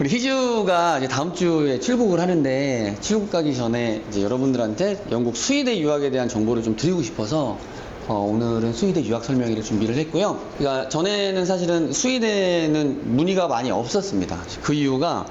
우리 희주가 이제 다음 주에 출국을 하는데, 출국 가기 전에 이제 여러분들한테 영국 수의대 유학에 대한 정보를 좀 드리고 싶어서 오늘은 수의대 유학 설명회를 준비를 했고요. 그러니까 전에는 사실은 수의대는 문의가 많이 없었습니다. 그 이유가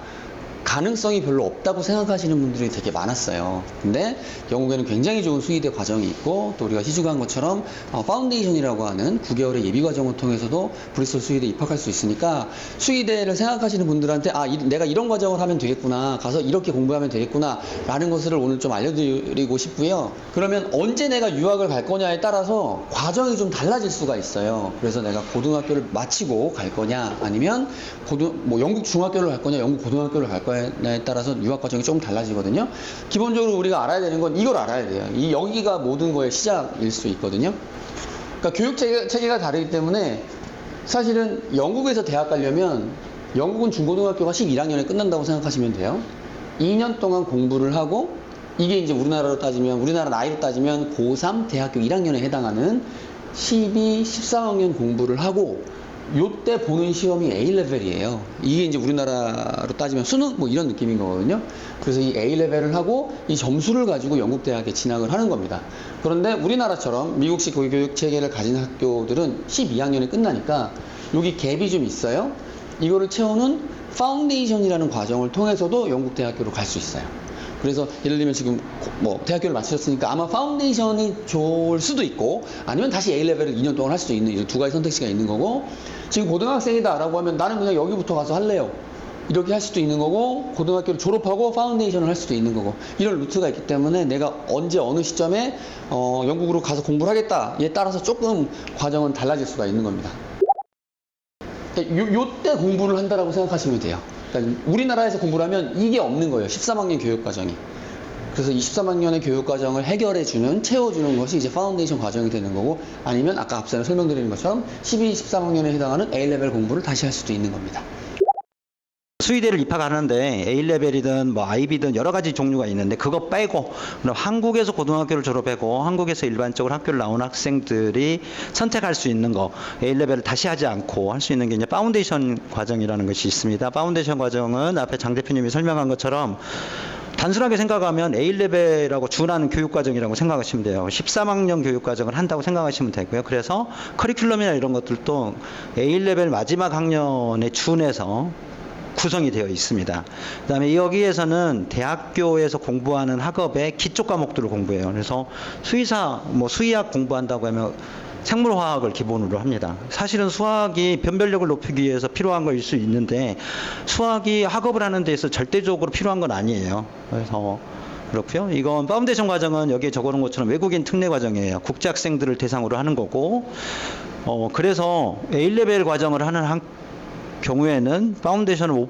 가능성이 별로 없다고 생각하시는 분들이 되게 많았어요. 근데 영국에는 굉장히 좋은 수의대 과정이 있고, 또 우리가 희주가 한 것처럼 파운데이션이라고 하는 9개월의 예비 과정을 통해서도 브리스톨 수의대에 입학할 수 있으니까, 수의대를 생각하시는 분들한테 내가 이런 과정을 하면 되겠구나, 가서 이렇게 공부하면 되겠구나 라는 것을 오늘 좀 알려드리고 싶고요. 그러면 언제 내가 유학을 갈 거냐에 따라서 과정이 좀 달라질 수가 있어요. 그래서 내가 고등학교를 마치고 갈 거냐, 아니면 영국 중학교를 갈 거냐, 영국 고등학교를 갈 거냐에 따라서 유학 과정이 조금 달라지거든요. 기본적으로 우리가 알아야 되는 건 이걸 알아야 돼요. 여기가 모든 거의 시작일 수 있거든요. 그러니까 교육 체계가 다르기 때문에, 사실은 영국에서 대학 가려면 영국은 중고등학교가 11학년에 끝난다고 생각하시면 돼요. 2년 동안 공부를 하고, 이게 이제 우리나라 나이로 따지면 고3 대학교 1학년에 해당하는 12, 13학년 공부를 하고, 요때 보는 시험이 A레벨이에요. 이게 이제 우리나라로 따지면 수능 뭐 이런 느낌인 거거든요. 그래서 이 A레벨을 하고 이 점수를 가지고 영국 대학에 진학을 하는 겁니다. 그런데 우리나라처럼 미국식 교육 체계를 가진 학교들은 12학년에 끝나니까 여기 갭이 좀 있어요. 이거를 채우는 파운데이션이라는 과정을 통해서도 영국 대학교로 갈 수 있어요. 그래서 예를 들면 지금 대학교를 마치셨으니까 아마 파운데이션이 좋을 수도 있고, 아니면 다시 A레벨을 2년 동안 할 수도 있는, 이 두 가지 선택지가 있는 거고, 지금 고등학생이다 라고 하면 나는 그냥 여기부터 가서 할래요, 이렇게 할 수도 있는 거고, 고등학교를 졸업하고 파운데이션을 할 수도 있는 거고, 이런 루트가 있기 때문에 내가 언제 어느 시점에 영국으로 가서 공부를 하겠다에 따라서 조금 과정은 달라질 수가 있는 겁니다. 요때 공부를 한다라고 생각하시면 돼요. 그러니까 우리나라에서 공부를 하면 이게 없는 거예요. 13학년 교육과정이. 그래서 이 13학년의 교육과정을 해결해주는, 채워주는 것이 이제 파운데이션 과정이 되는 거고, 아니면 아까 앞서 설명드린 것처럼 12, 13학년에 해당하는 A레벨 공부를 다시 할 수도 있는 겁니다. 수의대를 입학하는데 A레벨이든 뭐 IB든 여러 가지 종류가 있는데, 그거 빼고 한국에서 고등학교를 졸업하고 한국에서 일반적으로 학교를 나온 학생들이 선택할 수 있는 거, A레벨을 다시 하지 않고 할 수 있는 게 이제 파운데이션 과정이라는 것이 있습니다. 파운데이션 과정은 앞에 장 대표님이 설명한 것처럼 단순하게 생각하면 A레벨하고 준하는 교육과정이라고 생각하시면 돼요. 13학년 교육과정을 한다고 생각하시면 되고요. 그래서 커리큘럼이나 이런 것들도 A레벨 마지막 학년에 준해서 구성이 되어 있습니다. 그 다음에 여기에서는 대학교에서 공부하는 학업의 기초 과목들을 공부해요. 그래서 수의학 공부한다고 하면 생물화학을 기본으로 합니다. 사실은 수학이 변별력을 높이기 위해서 필요한 것일 수 있는데, 수학이 학업을 하는 데 있어서 절대적으로 필요한 건 아니에요. 그래서 그렇고요. 이건 파운데이션 과정은 여기에 적어놓은 것처럼 외국인 특례 과정이에요. 국제 학생들을 대상으로 하는 거고, 그래서 A레벨 과정을 하는 경우에는 파운데이션으로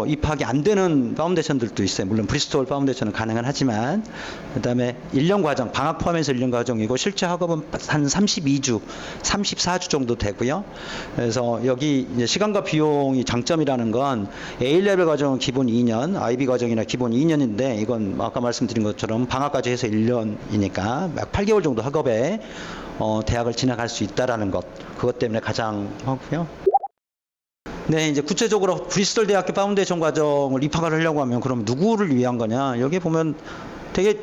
입학이 안 되는 파운데이션들도 있어요. 물론 브리스톨 파운데이션은 가능은 하지만, 그 다음에 1년 과정, 방학 포함해서 1년 과정이고, 실제 학업은 한 32주, 34주 정도 되고요. 그래서 여기 이제 시간과 비용이 장점이라는 건, A레벨 과정은 기본 2년, IB 과정이나 기본 2년인데, 이건 아까 말씀드린 것처럼 방학까지 해서 1년이니까 약 8개월 정도 학업에 대학을 진학할 수 있다라는 것, 그것 때문에 가장 하고요. 네, 이제 구체적으로 브리스톨 대학교 파운데이션 과정을 입학을 하려고 하면 그럼 누구를 위한 거냐? 여기 보면 되게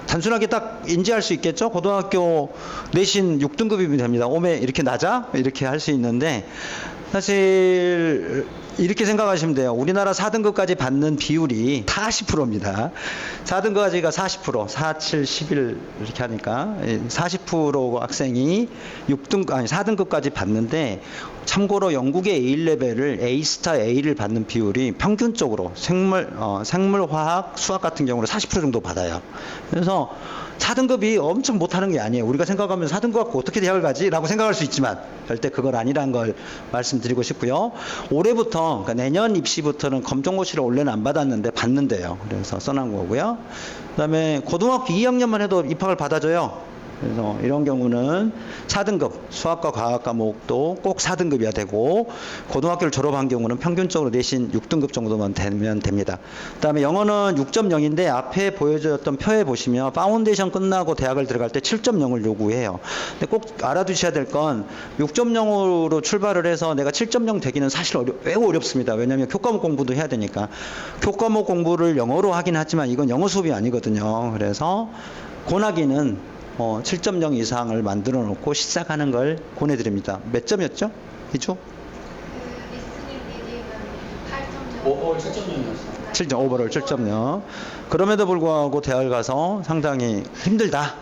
단순하게 딱 인지할 수 있겠죠? 고등학교 내신 6등급이면 됩니다. 오메 이렇게 낮아? 이렇게 할 수 있는데, 사실 이렇게 생각하시면 돼요. 우리나라 4등급까지 받는 비율이 40%입니다. 4등급까지가 40%, 4, 7, 11 이렇게 하니까 40% 학생이 4등급까지 받는데, 참고로 영국의 A레벨을 A스타 A를 받는 비율이 평균적으로 생물화학, 수학 같은 경우는 40% 정도 받아요. 그래서 4등급이 엄청 못하는 게 아니에요. 우리가 생각하면 4등급 갖고 어떻게 대학을 가지? 라고 생각할 수 있지만 절대 그건 아니라는 걸 말씀드리고 싶고요. 올해부터, 그러니까 내년 입시부터는 검정고시를 원래는 안 받았는데 받는데요. 그래서 써놓은 거고요. 그 다음에 고등학교 2학년만 해도 입학을 받아줘요. 그래서 이런 경우는 4등급, 수학과 과학 과목도 꼭 4등급이어야 되고, 고등학교를 졸업한 경우는 평균적으로 내신 6등급 정도만 되면 됩니다. 그 다음에 영어는 6.0인데 앞에 보여줬던 표에 보시면 파운데이션 끝나고 대학을 들어갈 때 7.0을 요구해요. 근데 꼭 알아두셔야 될 건 6.0으로 출발을 해서 내가 7.0 되기는 사실 매우 어렵습니다. 왜냐하면 교과목 공부도 해야 되니까. 교과목 공부를 영어로 하긴 하지만 이건 영어 수업이 아니거든요. 그래서 권하기는 7.0 이상을 만들어 놓고 시작하는 걸 권해드립니다. 몇 점이었죠? 이죠? 리스닝 리딩은 8.0. 오버올 7.0이었어. 7점, 오버롤 7.0. 그럼에도 불구하고 대학을 가서 상당히 힘들다.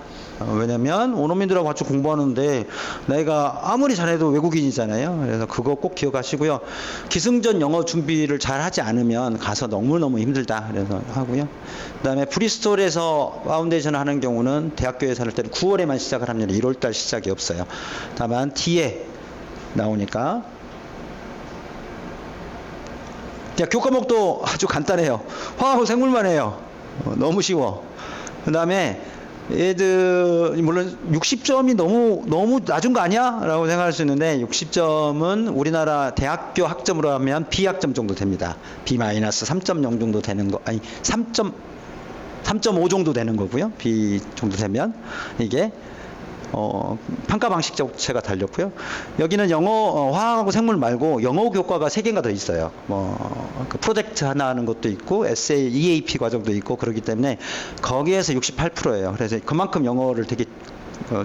왜냐면 원어민들하고 같이 공부하는데 내가 아무리 잘해도 외국인이잖아요. 그래서 그거 꼭 기억하시고요. 기승전 영어 준비를 잘 하지 않으면 가서 너무너무 힘들다. 그래서 하고요. 그 다음에 브리스톨에서 파운데이션 하는 경우는 대학교에서 할 때는 9월에만 시작을 합니다. 1월달 시작이 없어요. 다만 뒤에 나오니까. 자, 교과목도 아주 간단해요. 화학하고 생물만 해요. 너무 쉬워. 그 다음에 얘들 물론 60점이 너무 낮은 거 아니야? 라고 생각할 수 있는데 60점은 우리나라 대학교 학점으로 하면 B학점 정도 됩니다. B-3.0 정도 되는 거, 아니 3.5 정도 되는 거고요. B 정도 되면 이게 평가 방식 자체가 달렸고요. 여기는 영어, 화학하고 생물 말고 영어 교과가 3개가 더 있어요. 그 프로젝트 하나 하는 것도 있고, 에세이, EAP 과정도 있고, 그렇기 때문에 거기에서 68%예요. 그래서 그만큼 영어를 되게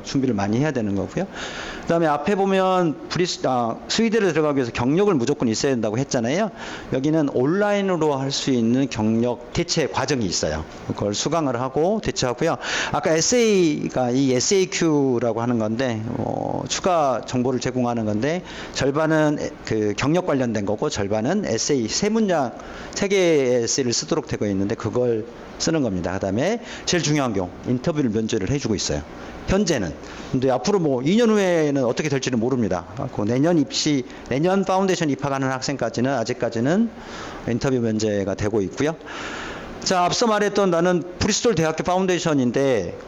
준비를 많이 해야 되는 거고요. 그 다음에 앞에 보면 스위드를 들어가기 위해서 경력을 무조건 있어야 된다고 했잖아요. 여기는 온라인으로 할 수 있는 경력 대체 과정이 있어요. 그걸 수강을 하고 대체하고요. 아까 에세이가 이 SAQ라고 하는 건데 추가 정보를 제공하는 건데 절반은 그 경력 관련된 거고 절반은 에세이 세 개의 에세이를 쓰도록 되어 있는데 그걸 쓰는 겁니다. 그 다음에 제일 중요한 경우 인터뷰를 면제를 해주고 있어요. 현재는. 근데 앞으로 2년 후에는 어떻게 될지는 모릅니다. 내년 파운데이션 입학하는 학생까지는 아직까지는 인터뷰 면제가 되고 있고요. 자, 앞서 말했던 나는 브리스톨 대학교 파운데이션인데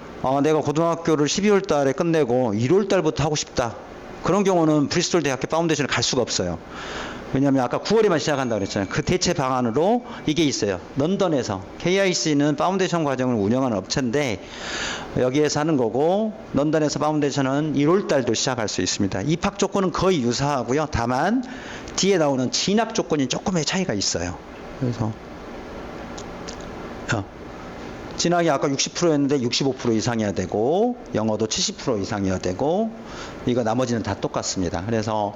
내가 고등학교를 12월 달에 끝내고 1월 달부터 하고 싶다. 그런 경우는 브리스톨 대학교 파운데이션을 갈 수가 없어요. 왜냐하면 아까 9월에만 시작한다고 그랬잖아요. 그 대체 방안으로 이게 있어요. 런던에서 KIC는 파운데이션 과정을 운영하는 업체인데 여기에서 하는 거고 런던에서 파운데이션은 1월 달도 시작할 수 있습니다. 입학 조건은 거의 유사하고요. 다만 뒤에 나오는 진학 조건이 조금의 차이가 있어요. 그래서 진학이 아까 60%였는데 65% 이상이어야 되고 영어도 70% 이상이어야 되고 이거 나머지는 다 똑같습니다. 그래서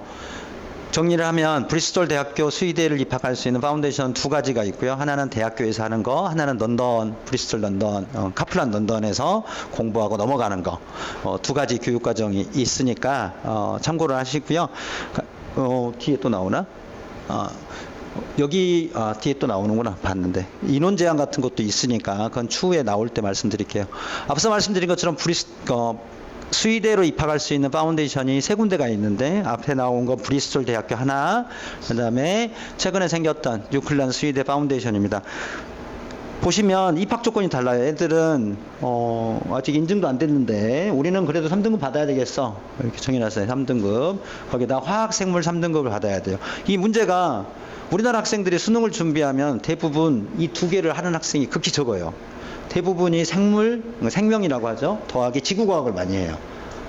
정리를 하면 브리스톨 대학교 수의대를 입학할 수 있는 파운데이션 2가지가 있고요. 하나는 대학교에서 하는 거, 하나는 런던, 브리스톨 런던, 카플란 런던에서 공부하고 넘어가는 거. 2가지 교육 과정이 있으니까 참고를 하시고요. 뒤에 또 나오나? 여기 뒤에 또 나오는구나. 봤는데 인원 제한 같은 것도 있으니까 그건 추후에 나올 때 말씀드릴게요. 앞서 말씀드린 것처럼 수의대로 입학할 수 있는 파운데이션이 3군데가 있는데 앞에 나온 거 브리스톨 대학교 하나, 그 다음에 최근에 생겼던 뉴클란 수의대 파운데이션입니다. 보시면 입학 조건이 달라요. 애들은 아직 인증도 안 됐는데 우리는 그래도 3등급 받아야 되겠어. 이렇게 정해놨어요. 3등급. 거기다 화학, 생물 3등급을 받아야 돼요. 이 문제가 우리나라 학생들이 수능을 준비하면 대부분 이 2개를 하는 학생이 극히 적어요. 대부분이 생명이라고 하죠. 더하기 지구과학을 많이 해요.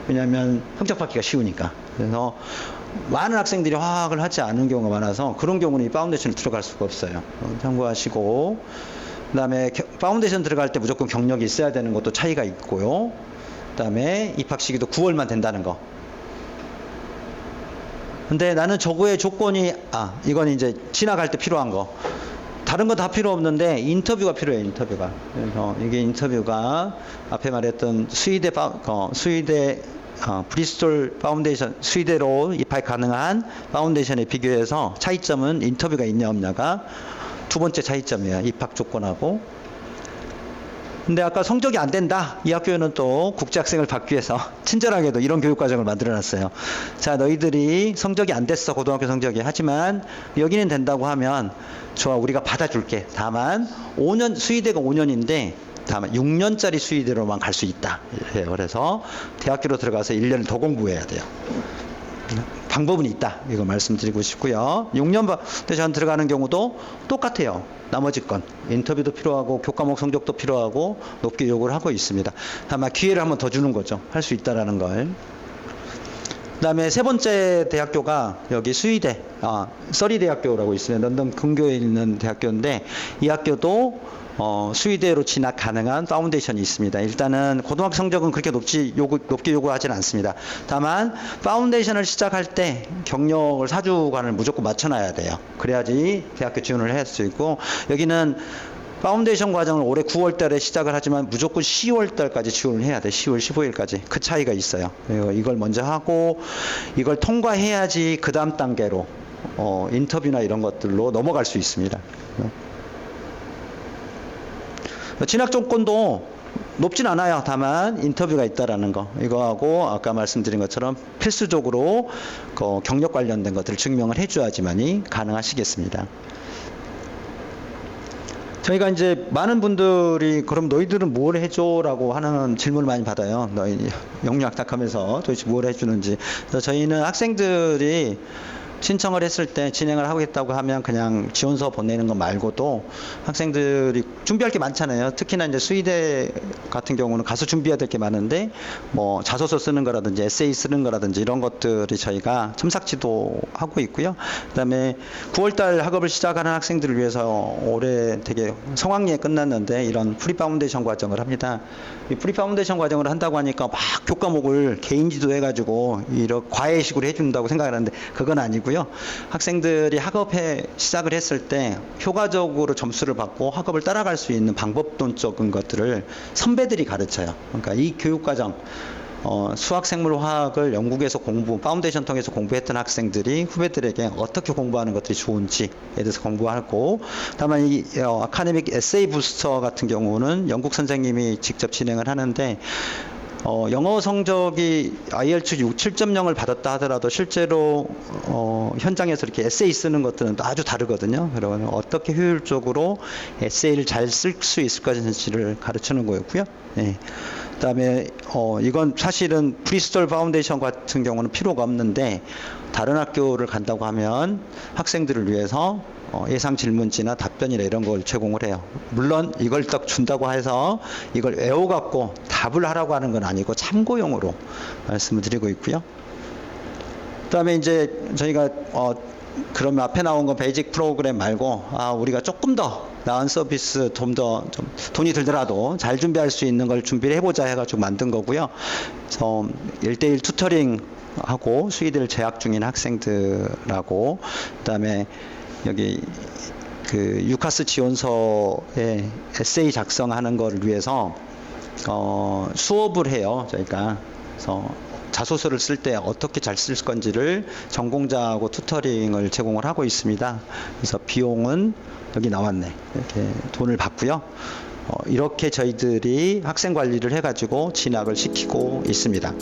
왜냐하면 성적 받기가 쉬우니까. 그래서 많은 학생들이 화학을 하지 않은 경우가 많아서 그런 경우는 이 파운데이션을 들어갈 수가 없어요. 참고하시고 그 다음에 파운데이션 들어갈 때 무조건 경력이 있어야 되는 것도 차이가 있고요. 그 다음에 입학 시기도 9월만 된다는 거. 근데 나는 저거의 조건이 이건 이제 지나갈 때 필요한 거. 다른 거 다 필요 없는데 인터뷰가 필요해요. 인터뷰가. 그래서 이게 인터뷰가 앞에 말했던 수의대 브리스톨 파운데이션 수의대로 입학 가능한 파운데이션에 비교해서 차이점은 인터뷰가 있냐 없냐가 2번째 차이점이에요. 입학 조건하고. 근데 아까 성적이 안 된다. 이 학교는 또 국제학생을 받기 위해서 친절하게도 이런 교육과정을 만들어놨어요. 자, 너희들이 성적이 안 됐어. 고등학교 성적이. 하지만 여기는 된다고 하면 좋아. 우리가 받아줄게. 다만 5년 수의대가 5년인데 다만 6년짜리 수의대로만 갈 수 있다. 예, 그래서 대학교로 들어가서 1년을 더 공부해야 돼요. 방법은 있다. 이거 말씀드리고 싶고요. 6년 파운데이션 들어가는 경우도 똑같아요. 나머지 건 인터뷰도 필요하고 교과목 성적도 필요하고 높게 요구를 하고 있습니다. 다만 기회를 한번 더 주는 거죠. 할 수 있다라는 걸. 그다음에 세 번째 대학교가 여기 수의대, 서리 대학교라고 있어요. 런던 근교에 있는 대학교인데 이 학교도 수의대로 진학 가능한 파운데이션이 있습니다. 일단은 고등학교 성적은 그렇게 높게 요구하지는 않습니다. 다만 파운데이션을 시작할 때 경력을 4주간을 무조건 맞춰놔야 돼요. 그래야지 대학교 지원을 할 수 있고, 여기는 파운데이션 과정을 올해 9월 달에 시작을 하지만 무조건 10월 달까지 지원을 해야 돼. 10월 15일까지. 그 차이가 있어요. 이걸 먼저 하고 이걸 통과해야지 그 다음 단계로 인터뷰나 이런 것들로 넘어갈 수 있습니다. 진학 조건도 높진 않아요. 다만 인터뷰가 있다라는 거, 이거하고 아까 말씀드린 것처럼 필수적으로 경력 관련된 것들을 증명을 해줘야지만이 가능하시겠습니다. 저희가 이제 많은 분들이 그럼 너희들은 뭘 해줘라고 하는 질문을 많이 받아요. 너희 영유학탁하면서 도대체 뭘 해주는지. 그래서 저희는 학생들이 신청을 했을 때 진행을 하겠다고 하면 그냥 지원서 보내는 거 말고도 학생들이 준비할 게 많잖아요. 특히나 이제 수의대 같은 경우는 가서 준비해야 될 게 많은데 뭐 자소서 쓰는 거라든지 에세이 쓰는 거라든지 이런 것들이 저희가 첨삭지도 하고 있고요. 그다음에 9월달 학업을 시작하는 학생들을 위해서 올해 되게 성황리에 끝났는데 이런 프리 파운데이션 과정을 합니다. 이 프리 파운데이션 과정을 한다고 하니까 막 교과목을 개인 지도해가지고 이런 과외식으로 해준다고 생각하는데 그건 아니고요. 학생들이 학업에 시작을 했을 때 효과적으로 점수를 받고 학업을 따라갈 수 있는 방법론적인 것들을 선배들이 가르쳐요. 그러니까 이 교육과정, 수학, 생물, 화학을 영국에서 파운데이션 통해서 공부했던 학생들이 후배들에게 어떻게 공부하는 것들이 좋은지에 대해서 공부하고, 다만 이 아카데믹 에세이 부스터 같은 경우는 영국 선생님이 직접 진행을 하는데 영어 성적이 IELTS 7.0을 받았다 하더라도 실제로 현장에서 이렇게 에세이 쓰는 것들은 아주 다르거든요. 그러면 어떻게 효율적으로 에세이를 잘 쓸 수 있을 것인지를 가르치는 거였고요. 네. 그다음에 이건 사실은 브리스톨 파운데이션 같은 경우는 필요가 없는데 다른 학교를 간다고 하면 학생들을 위해서 예상 질문지나 답변이나 이런 걸 제공을 해요. 물론 이걸 딱 준다고 해서 이걸 외워갖고 답을 하라고 하는 건 아니고 참고용으로 말씀을 드리고 있고요. 그다음에 이제 저희가 그러면 앞에 나온 건 베이직 프로그램 말고 우리가 조금 더 나은 서비스, 좀 돈이 들더라도 잘 준비할 수 있는 걸 준비를 해보자 해가지고 만든 거고요. 그래서 1:1 투터링 하고 수의대를 재학 중인 학생들하고, 그다음에 여기 그 유카스 지원서에 에세이 작성하는 거를 위해서 수업을 해요. 저희가. 그래서 자소서를 쓸 때 어떻게 잘 쓸 건지를 전공자하고 투터링을 제공을 하고 있습니다. 그래서 비용은 여기 나왔네. 이렇게 돈을 받고요. 이렇게 저희들이 학생 관리를 해가지고 진학을 시키고 있습니다.